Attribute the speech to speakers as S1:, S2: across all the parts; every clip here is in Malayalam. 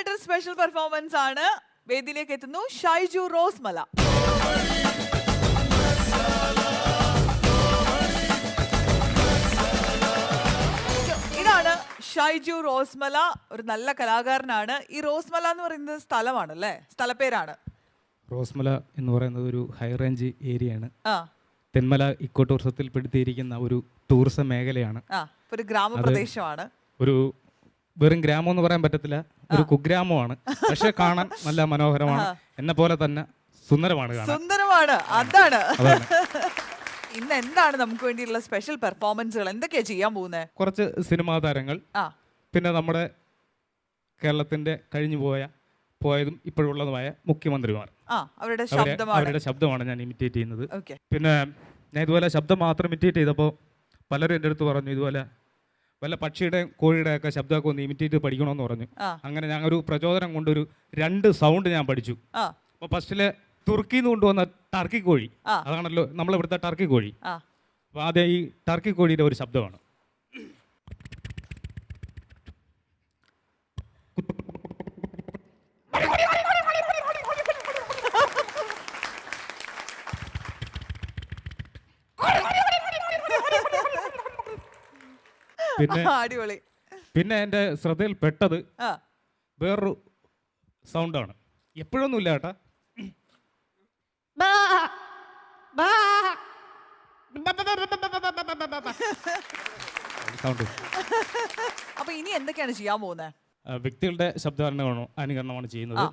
S1: അടുത്തൊരു സ്പെഷ്യൽ പെർഫോമൻസ് ആണ്. വേദിയിലേക്ക് എത്തുന്നു ഷൈജു റോസ്മല. ഇതാണ് ഷൈജു റോസ്മല. ഒരു നല്ല കലാകാരനാണ്. ഈ റോസ്മല എന്ന് പറയുന്നത് സ്ഥലമാണല്ലേ, സ്ഥലപ്പേരാണ്.
S2: റോസ്മല എന്ന് പറയുന്നത് ഒരു ഹൈ റേഞ്ച് ഏരിയയാണ്.
S1: ആ,
S2: തെന്മല ഇക്കോ ടൂറിസത്തിൽ പെടുത്തിയിരിക്കുന്ന ഒരു ടൂറിസം മേഖലയാണ്.
S1: ഒരു ഗ്രാമപ്രദേശമാണ്.
S2: ഒരു വെറും ഗ്രാമം എന്ന് പറയാൻ പറ്റത്തില്ല, ഒരു കുഗ്രാമമാണ്. പക്ഷെ കാണാൻ നല്ല മനോഹരമാണ്. എന്നെ പോലെ തന്നെ സുന്ദരമാണ്.
S1: സുന്ദരമാണ്, അതാണ്. ഇന്ന് എന്താണ് നമുക്ക് വേണ്ടിയുള്ള സ്പെഷ്യൽ പെർഫോമൻസുകൾ? എന്തൊക്കെയാ ചെയ്യാൻ പോകുന്നത്?
S2: കുറച്ച് സിനിമാ താരങ്ങൾ, പിന്നെ നമ്മുടെ കേരളത്തിന്റെ കഴിഞ്ഞു പോയതും ഇപ്പോഴുള്ളതുമായ മുഖ്യമന്ത്രിമാർ, അവരുടെ ശബ്ദമാണ് ഞാൻ ഇമിറ്റേറ്റ് ചെയ്യുന്നത്. പിന്നെ ഞാൻ ഇതുപോലെ ശബ്ദം മാത്രം ഇമിറ്റേറ്റ് ചെയ്തപ്പോൾ പലരും എൻ്റെ അടുത്ത് പറഞ്ഞു, ഇതുപോലെ വല്ല പക്ഷിയുടെയും കോഴിയുടെ ഒക്കെ ശബ്ദമൊക്കെ ഒന്ന് ഇമിറ്റേറ്റ് പഠിക്കണമെന്ന് പറഞ്ഞു. അങ്ങനെ ഞാൻ ഒരു പ്രചോദനം കൊണ്ടൊരു 2 സൗണ്ട് ഞാൻ പഠിച്ചു. അപ്പോൾ ഫസ്റ്റിലെ തുർക്കിയിൽ നിന്ന് കൊണ്ടുവന്ന ടർക്കി കോഴി, അതാണല്ലോ നമ്മളിവിടുത്തെ ടർക്കി കോഴി. അപ്പോൾ ആദ്യം ഈ ടർക്കി കോഴിയുടെ ഒരു ശബ്ദമാണ്. പിന്നെ എൻ്റെ ശ്രദ്ധയിൽ പെട്ടത് വേറൊരു സൗണ്ടാണ്. എപ്പോഴൊന്നുമില്ല കേട്ടാ.
S1: അപ്പൊ ഇനി എന്തൊക്കെയാണ് ചെയ്യാൻ പോകുന്നത്?
S2: വ്യക്തികളുടെ അനുകരണമാണ് ചെയ്യുന്നത്.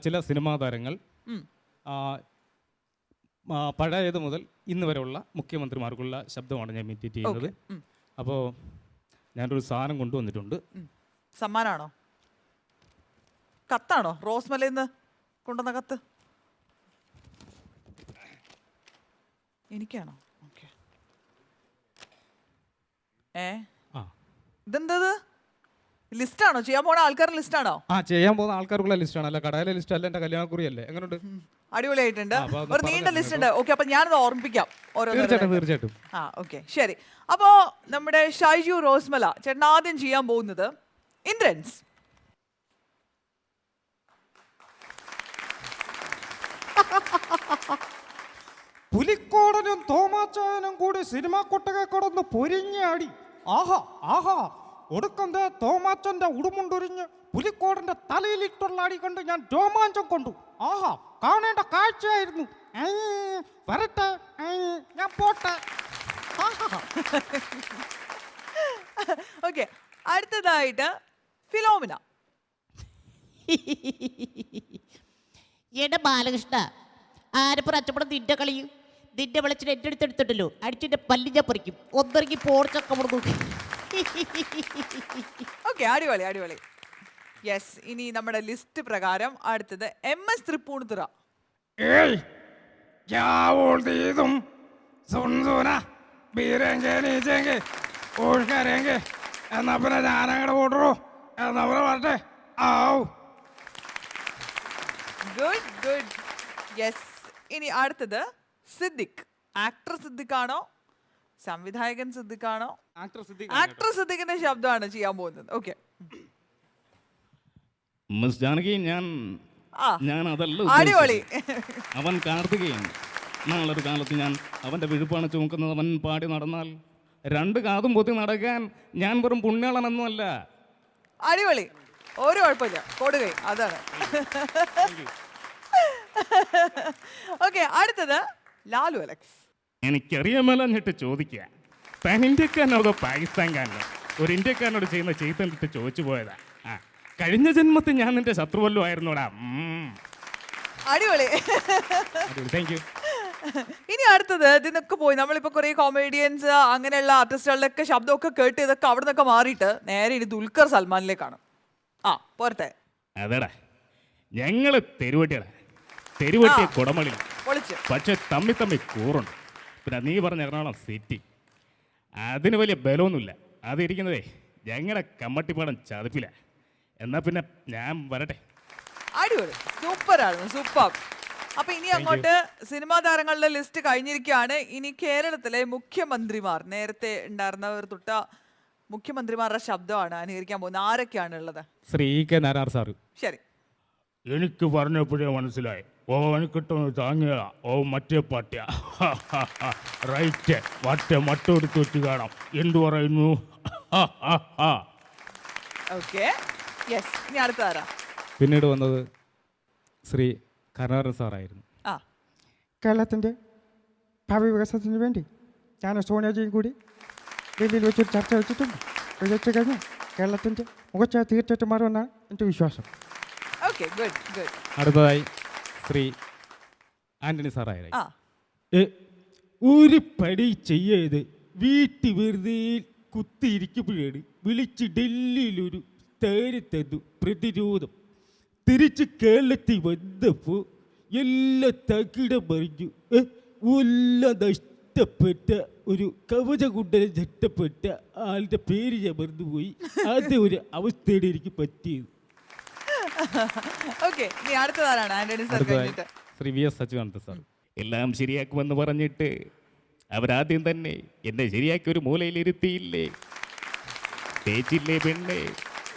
S2: ചില സിനിമാ താരങ്ങൾ പഴയത് മുതൽ ഇന്ന് വരെയുള്ള മുഖ്യമന്ത്രിമാർക്കുള്ള ശബ്ദമാണ് ഞാൻ ഇമിറ്റേറ്റ് ചെയ്യുന്നത്. അപ്പോൾ ഞാനൊരു സാധനം കൊണ്ടുവന്നിട്ടുണ്ട്.
S1: സമ്മാനാണോ? കത്താണോ? റോസ്മലയിൽ കൊണ്ടുവന്ന കത്ത് എനിക്കാണോ? ഓക്കെ. ഇതെന്തത്? ലിസ്റ്റാണോ? ചെയ്യാൻ പോണ ആൾക്കാരുടെ ലിസ്റ്റാണോ?
S2: ചെയ്യാൻ പോകുന്ന ആൾക്കാർക്കുള്ള ലിസ്റ്റാണ്, അല്ല കടയിലെ ലിസ്റ്റ് അല്ല. എന്റെ കല്യാണക്കുറിയല്ലേ? എങ്ങനെയുണ്ട്?
S1: അടിപൊളിയായിട്ടുണ്ട്. ഒരു നീണ്ട ലിസ്റ്റ് ഉണ്ട്. ഓക്കെ, അപ്പൊ ഞാനത് ഓർമ്മിപ്പിക്കാം.
S2: തീർച്ചയായിട്ടും.
S1: ഓക്കെ, ശരി. അപ്പോ നമ്മുടെ ഷൈജു റോസ്മല ചേട്ടൻ ആദ്യം ചെയ്യാൻ പോകുന്നത് ഇന്ദ്രൻസ്.
S3: പുലിക്കോടനും തോമാച്ചായനും കൂടി സിനിമാ കൊട്ടക കടന്ന് പൊരിഞ്ഞാടി. ആഹാ ആഹാ, ഒടുക്കന്റെ തോമാച്ചന്റെ ഉടുമുണ്ടൊരിഞ്ഞ് പുലിക്കോടന്റെ തലയിലിട്ടുള്ള അടി കണ്ട് ഞാൻ രോമാഞ്ചം കൊണ്ടു. ആഹാ, കാണേണ്ട കാഴ്ചയായിരുന്നു. വരട്ടെ, ഞാൻ പോട്ടെ.
S1: ഓക്കെ, അടുത്തതായിട്ട് ഫിലോമിന.
S4: എന്റെ ബാലകൃഷ്ണ, ആരപ്പുറം അച്ചപ്പടം നിന്റെ കളിയും നിന്റെ വിളിച്ചിട്ട് എൻ്റെ അടുത്തെടുത്തിട്ടല്ലോ അടിച്ചിന്റെ പല്ലി ഞാൻ പറിക്കും. ഒന്നിറങ്ങി പോർച്ചൊക്കെ കൊടുക്കും.
S1: ഓക്കെ, അടിപൊളി അടിപൊളി. യെസ്, ഇനി നമ്മുടെ ലിസ്റ്റ് പ്രകാരം അടുത്തത് MS Thrippunithura. Good good. Yes, ഇനി അടുത്തത് സിദ്ദിഖ്. ആക്ടർ സിദ്ദിഖാണോ സംവിധായകൻ സിദ്ദിഖാണോ? ആക്ടർ സിദ്ദിഖിന്റെ ശബ്ദമാണ് ചെയ്യാൻ പോകുന്നത്. ഓക്കെ.
S5: മിസ് ജാനകി, ഞാൻ അതല്ല
S1: അടിപൊളി.
S5: അവൻ കാർത്തികേയൻ. നാളൊരു കാലത്ത് ഞാൻ അവന്റെ വിഴുപ്പാണ് ചുമക്കുന്നത്. അവൻ പാടി നടന്നാൽ 2 കാതും പൊത്തി നടക്കാൻ ഞാൻ വെറും പുണ്യാളനൊന്നുമല്ല.
S1: അടിപൊളി, ഒരു കുഴപ്പമില്ല, കൊടുകൈ, അതാണ്. ഓക്കെ, അടുത്തത് ലാലു അലക്സ്.
S5: എനിക്കറിയാമല്ലിട്ട് ചോദിക്കുക, താൻ ഇന്ത്യക്കാരനോ പാകിസ്ഥാൻകാരനോ? ഒരു ഇന്ത്യക്കാരനോട് ചെയ്യുന്ന ചെയ്തിട്ട് ചോദിച്ചു പോയതാ. കഴിഞ്ഞ ജന്മത്തിൽ ഞാൻ നിന്റെ ശത്രുവല്ലോ ആയിരുന്നോടാ.
S1: അടിപൊളി,
S5: താങ്ക് യു.
S1: ഇനി അടുത്തത് ഇതിനൊക്കെ പോയി നമ്മളിപ്പോ കുറെ കോമഡിയൻസ് അങ്ങനെയുള്ള ആർട്ടിസ്റ്റുകളുടെ ഒക്കെ ശബ്ദമൊക്കെ കേട്ട് ഇതൊക്കെ അവിടെ നിന്നൊക്കെ മാറിയിട്ട് നേരെ ഇനി ദുൽഖർ സൽമാനിലേക്കാണ്. പോരട്ടെ.
S5: അതെടാ, ഞങ്ങള് തെരുവട്ടിയ കുടമളി, പക്ഷെ തമ്മി കൂറുണ്ട്. പിന്നെ നീ പറഞ്ഞ എറണാകുളം സിറ്റി, അതിന് വലിയ ബലമൊന്നുമില്ല. അതിരിക്കുന്നതേ ഞങ്ങളുടെ കമ്മട്ടിപ്പാടം ചതുപ്പില്ല. എന്നാ പിന്നെ ഞാൻ വരട്ടെ.
S1: അടിപൊളി, സൂപ്പറായിരുന്നു, സൂപ്പർ. അപ്പൊ ഇനി അങ്ങോട്ട് സിനിമാ താരങ്ങളുടെ ലിസ്റ്റ് കഴിഞ്ഞിരിക്കുകയാണ്. ഇനി കേരളത്തിലെ മുഖ്യമന്ത്രിമാർ നേരത്തെ ഉണ്ടായിരുന്നവർ തൊട്ട് മുഖ്യമന്ത്രിമാരുടെ ശബ്ദമാണ് അനുകരിക്കാൻ പോകുന്നത്. ആരൊക്കെയാണ് ഉള്ളത്?
S2: Shri K Narayana sir.
S1: ശരി.
S5: എനിക്ക് പറഞ്ഞപ്പോഴേ മനസ്സിലായി. ഓ എനിക്കിട്ടൊന്ന് താങ്ങിയ ഓ മറ്റേ പാട്ടിയ റൈറ്റ് മറ്റെടുത്ത് വെച്ച് കാണാം. എന്തു പറയുന്നു?
S1: Okay, yes. ഇനി അടുത്തതാരാ?
S2: പിന്നീട് വന്നത് ശ്രീ കരുണാകരൻ സാറായിരുന്നു.
S1: ആ,
S3: കേരളത്തിൻ്റെ ഭാവി വികസനത്തിന് വേണ്ടി ഞാൻ സോണിയാജിയും കൂടി ഡൽഹിയിൽ വെച്ചൊരു ചർച്ച വെച്ചിട്ടുണ്ട്. വെച്ച് കഴിഞ്ഞാൽ കേരളത്തിൻ്റെ മുഖച്ച തീർച്ചയായിട്ടും മാറുമെന്നാണ് എൻ്റെ വിശ്വാസം.
S1: Okay, good good.
S2: അടുത്തതായി ശ്രീ ആന്റണി സാറായിരുന്നു.
S1: ആ,
S5: ഒരു പടി ചെയ്യത് വീട്ടിൽ വെറുതെ കുത്തിയിരിക്കുമ്പോഴാണ് വിളിച്ച് ഡൽഹിയിലൊരു തേരത്തതു പ്രതിരോധം. തിരിച്ച് കേരളത്തിൽ വന്നപ്പോൾ എല്ലാ തകിടം മറിഞ്ഞു. എല്ലാം നഷ്ടപ്പെട്ട ഒരു കവചകുണ്ടലം നഷ്ടപ്പെട്ട ആളുടെ പേര് ഞാൻ മറന്നുപോയി. അതേ ഒരു അവസ്ഥയാണ് എനിക്ക് പറ്റിയത്.
S1: ഓക്കെ. ഇനി അടുത്തതാരാണ്? ആന്റണി സാർ
S2: അടുത്തതായി
S1: കഴിഞ്ഞിട്ട്
S2: Shri V S Achuthananda sir.
S5: എല്ലാം ശരിയാക്കുമെന്ന് പറഞ്ഞിട്ട് അവരാദ്യം തന്നെ എന്നെ ശരിയാക്കി ഒരു മൂലയിലിരുത്തിയില്ലേ. തേച്ചില്ലേ പെണ്ണെ,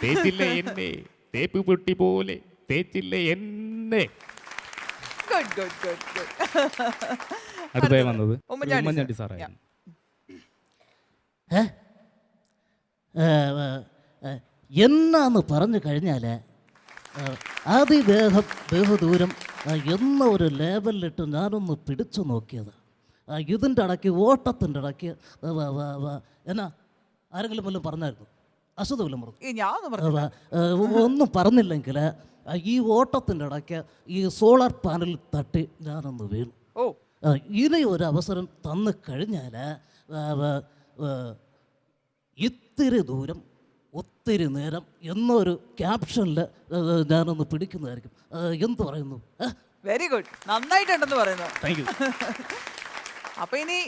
S5: തേച്ചില്ലേ എന്നെ, തേപ്പ് പൊട്ടി പോലെ തേച്ചില്ലേ എന്നെ.
S1: Good good good good.
S2: അടുത്തതായി വന്നത്
S1: ഉമ്മൻചാണ്ടി
S2: സാറായിരുന്നു.
S6: എന്നാന്ന് പറഞ്ഞു കഴിഞ്ഞാൽ അതിവേഗം ബഹുദൂരം എന്ന ഒരു ലേബലിലിട്ട് ഞാനൊന്ന് പിടിച്ചു നോക്കിയത്. ഇതിൻ്റെ ഇടയ്ക്ക് ഓട്ടത്തിൻ്റെ ഇടയ്ക്ക് എന്നാ ആരെങ്കിലും വല്ലതും പറഞ്ഞായിരുന്നു? അസുഖം വല്ലതും പറഞ്ഞു? ഒന്നും പറഞ്ഞില്ലെങ്കിൽ ഈ ഓട്ടത്തിൻ്റെ ഇടയ്ക്ക് ഈ സോളാർ പാനലിൽ തട്ടി ഞാനൊന്ന് വീണു. ഇനി ഒരു അവസരം തന്നു കഴിഞ്ഞാൽ ഇത്തിരി ദൂരം ഒത്തിരി നേരം എന്നൊരു ക്യാപ്ഷനിൽ ഞാനൊന്ന് പിടിക്കുന്നതായിരിക്കും. എന്ത് പറയുന്നു?
S1: വെരി ഗുഡ്, നന്നായിട്ടുണ്ടെന്ന് പറയുന്നു.
S5: Thank you.
S1: അപ്പൊ ഇനി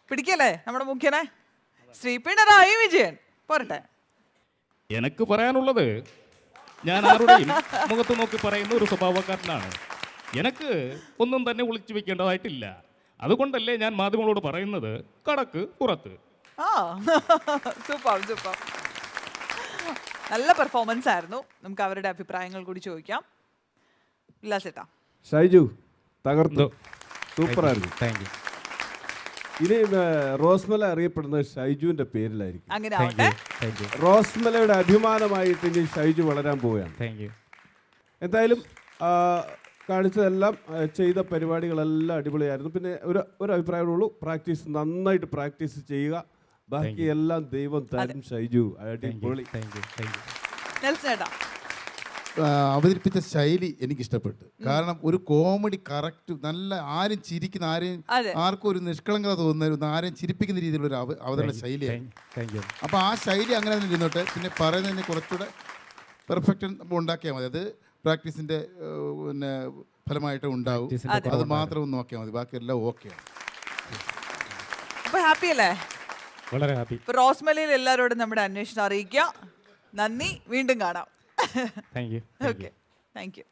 S1: പിടിക്കല്ലേ നമ്മുടെ മുഖ്യനെ? ശ്രീ പിണറായി വിജയൻ പോരട്ടെ.
S5: എനിക്ക് പറയാനുള്ളത്, ഞാൻ ആരുടെയും മുഖത്ത് നോക്കി പറയുന്ന ഒരു സ്വഭാവക്കാരനാണ്. എനിക്ക് ഒന്നും തന്നെ ഒളിച്ചു വെക്കേണ്ടതായിട്ടില്ല. അതുകൊണ്ടല്ലേ ഞാൻ മാധ്യമങ്ങളോട് പറയുന്നത് കടക്ക് പുറത്ത്.
S1: ആ, സൂപ്പർ സൂപ്പർ. നല്ല പെർഫോമൻസ് ആയിരുന്നു. നമുക്ക് അവരുടെ അഭിപ്രായങ്ങൾ കൂടി ചോദിക്കാം. ഉല്ലാസേട്ടാ.
S7: ഷൈജു തകർത്തു, സൂപ്പറായിരുന്നു.
S2: Thank you.
S7: ഇനി റോസ്മല അറിയപ്പെടുന്നത് ഷൈജുവിന്റെ പേരിലായിരിക്കും.
S1: അങ്ങനെ ആവട്ടെ.
S2: Thank you.
S7: റോസ്മലയുടെ അഭിമാനമായിട്ട് ഇനി ഷൈജു വളരാൻ പോവുകയാണ്.
S2: Thank you.
S7: എന്തായാലും കാണിച്ചതെല്ലാം ചെയ്ത പരിപാടികളെല്ലാം അടിപൊളിയായിരുന്നു. പിന്നെ ഒരു അഭിപ്രായമുള്ളൂ, പ്രാക്ടീസ് നന്നായിട്ട് പ്രാക്ടീസ് ചെയ്യുക. ബാക്കി എല്ലാം ദൈവം തരും. ഷൈജു അടിപൊളി.
S1: നെൽസേട്ടാ.
S8: അവതരിപ്പിച്ച ശൈലി എനിക്കിഷ്ടപ്പെട്ടു. കാരണം ഒരു കോമഡി കറക്റ്റ്, നല്ല ആരും ചിരിക്കുന്ന, ആർക്കും ഒരു നിഷ്കളങ്കത തോന്നുന്ന, ആരെയും ചിരിപ്പിക്കുന്ന രീതിയിലുള്ള ഒരു അവതരണ ശൈലിയാണ്. അപ്പോൾ ആ ശൈലി അങ്ങനെ തന്നെ ഇരുന്നോട്ടെ. പിന്നെ പറയുന്നതിന് കുറച്ചുകൂടെ പെർഫെക്റ്റ് ഉണ്ടാക്കിയാൽ മതി. അത് പ്രാക്ടീസിൻ്റെ പിന്നെ ഫലമായിട്ട് ഉണ്ടാവും. അത് മാത്രം നോക്കിയാൽ മതി, ബാക്കിയെല്ലാം ഓക്കെയാണ്.
S1: അപ്പോൾ ഹാപ്പി അല്ലേ?
S2: വളരെ ഹാപ്പി.
S1: റോസ്മലയിൽ എല്ലാവരോടും നമ്മുടെ അന്വേഷണം അറിയിക്കുക. നന്ദി, വീണ്ടും കാണാം.
S2: Thank you.
S1: Okay, thank you.